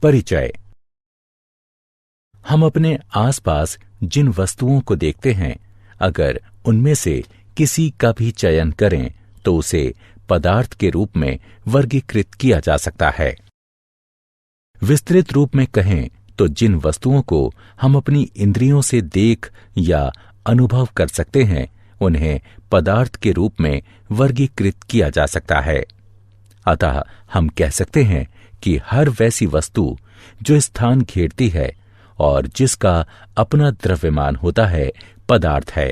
परिचय। हम अपने आसपास जिन वस्तुओं को देखते हैं, अगर उनमें से किसी का भी चयन करें तो उसे पदार्थ के रूप में वर्गीकृत किया जा सकता है। विस्तृत रूप में कहें तो जिन वस्तुओं को हम अपनी इंद्रियों से देख या अनुभव कर सकते हैं, उन्हें पदार्थ के रूप में वर्गीकृत किया जा सकता है। अतः हम कह सकते हैं कि हर वैसी वस्तु जो स्थान घेरती है और जिसका अपना द्रव्यमान होता है, पदार्थ है।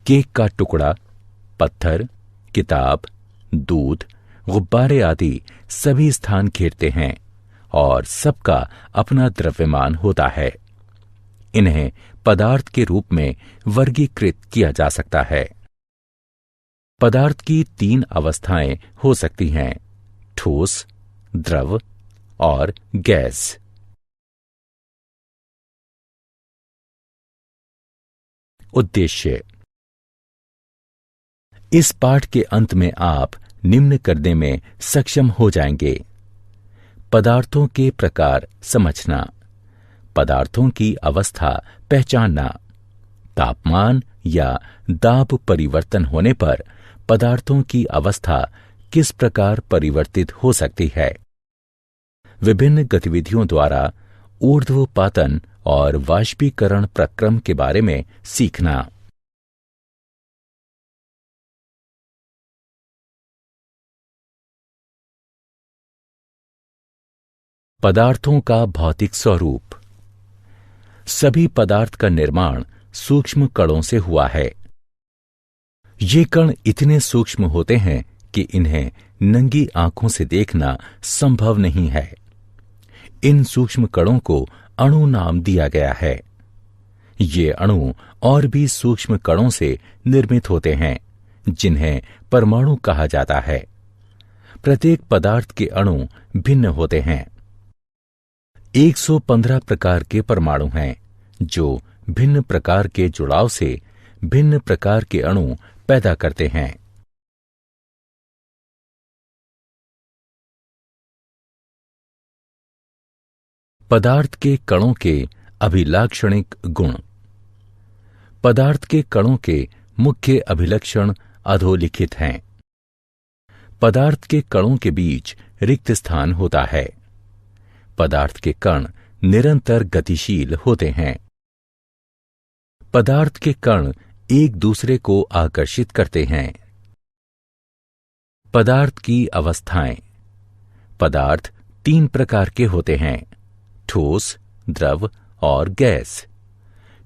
केक का टुकड़ा, पत्थर, किताब, दूध, गुब्बारे आदि सभी स्थान घेरते हैं और सबका अपना द्रव्यमान होता है। इन्हें पदार्थ के रूप में वर्गीकृत किया जा सकता है। पदार्थ की 3 अवस्थाएं हो सकती हैं: ठोस, द्रव और गैस। उद्देश्य। इस पाठ के अंत में आप निम्न करने में सक्षम हो जाएंगे: पदार्थों के प्रकार समझना, पदार्थों की अवस्था पहचानना, तापमान या दाब परिवर्तन होने पर पदार्थों की अवस्था किस प्रकार परिवर्तित हो सकती है, विभिन्न गतिविधियों द्वारा ऊर्ध्वपातन और वाष्पीकरण प्रक्रम के बारे में सीखना। पदार्थों का भौतिक स्वरूप। सभी पदार्थ का निर्माण सूक्ष्म कणों से हुआ है। ये कण इतने सूक्ष्म होते हैं कि इन्हें नंगी आंखों से देखना संभव नहीं है। इन सूक्ष्म कणों को अणु नाम दिया गया है। ये अणु और भी सूक्ष्म कणों से निर्मित होते हैं, जिन्हें परमाणु कहा जाता है। प्रत्येक पदार्थ के अणु भिन्न होते हैं। 115 प्रकार के परमाणु हैं, जो भिन्न प्रकार के जुड़ाव से भिन्न प्रकार के अणु पैदा करते हैं। पदार्थ के कणों के अभिलाक्षणिक गुण। पदार्थ के कणों के मुख्य अभिलक्षण अधोलिखित हैं। पदार्थ के कणों के बीच रिक्त स्थान होता है। पदार्थ के कण निरंतर गतिशील होते हैं। पदार्थ के कण एक दूसरे को आकर्षित करते हैं। पदार्थ की अवस्थाएं। पदार्थ 3 प्रकार के होते हैं: ठोस, द्रव और गैस।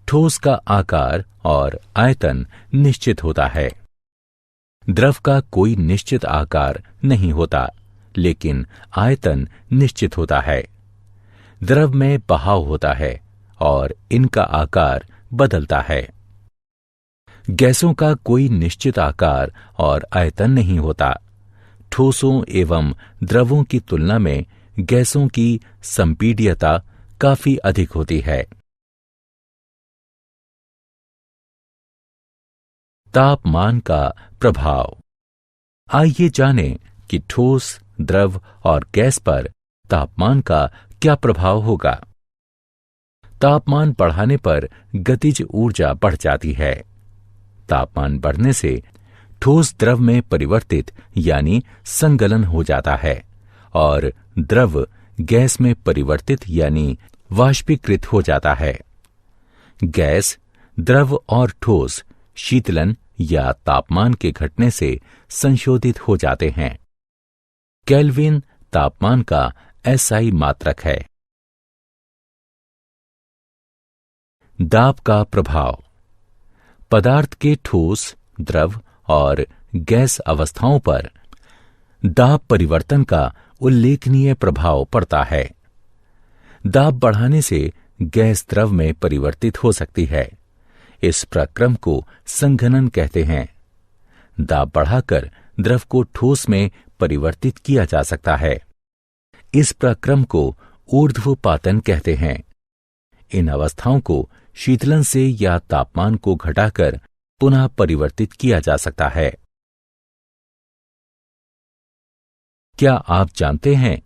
ठोस का आकार और आयतन निश्चित होता है। द्रव का कोई निश्चित आकार नहीं होता, लेकिन आयतन निश्चित होता है। द्रव में बहाव होता है और इनका आकार बदलता है। गैसों का कोई निश्चित आकार और आयतन नहीं होता। ठोसों एवं द्रवों की तुलना में गैसों की संपीड्यता काफी अधिक होती है। तापमान का प्रभाव। आइए जानें कि ठोस, द्रव और गैस पर तापमान का क्या प्रभाव होगा। तापमान बढ़ाने पर गतिज ऊर्जा बढ़ जाती है। तापमान बढ़ने से ठोस द्रव में परिवर्तित यानी संगलन हो जाता है और द्रव गैस में परिवर्तित यानी वाष्पीकृत हो जाता है। गैस, द्रव और ठोस शीतलन या तापमान के घटने से संशोधित हो जाते हैं। केल्विन तापमान का एसआई मात्रक है। दाब का प्रभाव। पदार्थ के ठोस, द्रव और गैस अवस्थाओं पर दाब परिवर्तन का उल्लेखनीय प्रभाव पड़ता है। दाब बढ़ाने से गैस द्रव में परिवर्तित हो सकती है। इस प्रक्रम को संघनन कहते हैं। दाब बढ़ाकर द्रव को ठोस में परिवर्तित किया जा सकता है। इस प्रक्रम को ऊर्ध्वपातन कहते हैं। इन अवस्थाओं को शीतलन से या तापमान को घटाकर पुनः परिवर्तित किया जा सकता है। क्या आप जानते हैं,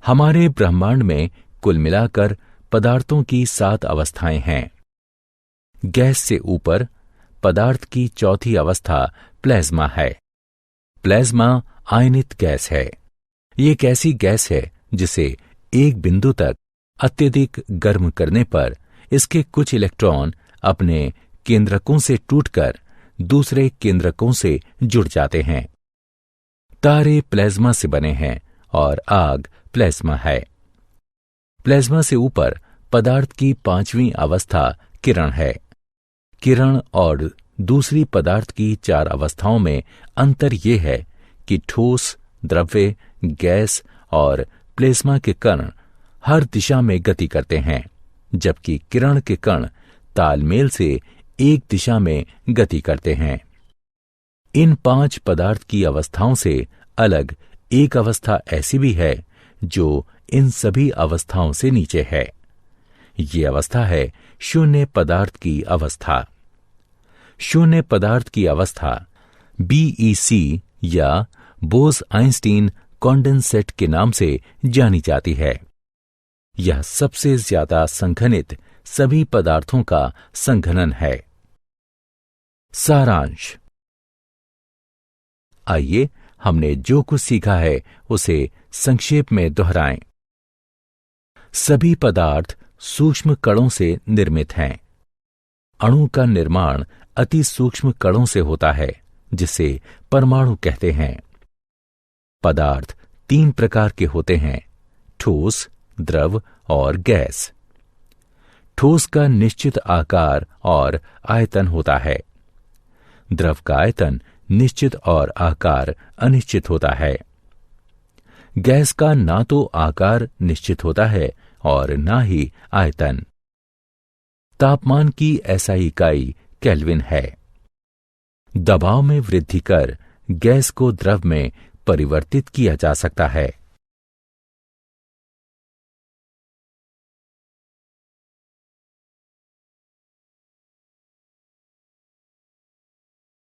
हमारे ब्रह्मांड में कुल मिलाकर पदार्थों की 7 अवस्थाएं हैं। गैस से ऊपर पदार्थ की चौथी अवस्था प्लाज्मा है। प्लाज्मा आयनित गैस है। ये एक ऐसी गैस है जिसे एक बिंदु तक अत्यधिक गर्म करने पर इसके कुछ इलेक्ट्रॉन अपने केंद्रकों से टूटकर दूसरे केंद्रकों से जुड़ जाते हैं। तारे प्लाज्मा से बने हैं और आग प्लाज्मा है। प्लाज्मा से ऊपर पदार्थ की 5वीं अवस्था किरण है। किरण और दूसरी पदार्थ की 4 अवस्थाओं में अंतर यह है कि ठोस, द्रव्य, गैस और प्लाज्मा के कण हर दिशा में गति करते हैं, जबकि किरण के कण तालमेल से एक दिशा में गति करते हैं। इन 5 पदार्थ की अवस्थाओं से अलग एक अवस्था ऐसी भी है जो इन सभी अवस्थाओं से नीचे है। ये अवस्था है शून्य पदार्थ की अवस्था। शून्य पदार्थ की अवस्था BEC या बोस-आइंस्टीन कॉन्डेंसेट के नाम से जानी जाती है। यह सबसे ज्यादा संघनित सभी पदार्थों का संघनन है। सारांश। आइए हमने जो कुछ सीखा है उसे संक्षेप में दोहराएं। सभी पदार्थ सूक्ष्म कणों से निर्मित हैं। अणु का निर्माण अति सूक्ष्म कणों से होता है, जिसे परमाणु कहते हैं। पदार्थ 3 प्रकार के होते हैं: ठोस, द्रव और गैस। ठोस का निश्चित आकार और आयतन होता है। द्रव का आयतन निश्चित और आकार अनिश्चित होता है। गैस का ना तो आकार निश्चित होता है और ना ही आयतन। तापमान की SI इकाई केल्विन है। दबाव में वृद्धि कर गैस को द्रव में परिवर्तित किया जा सकता है।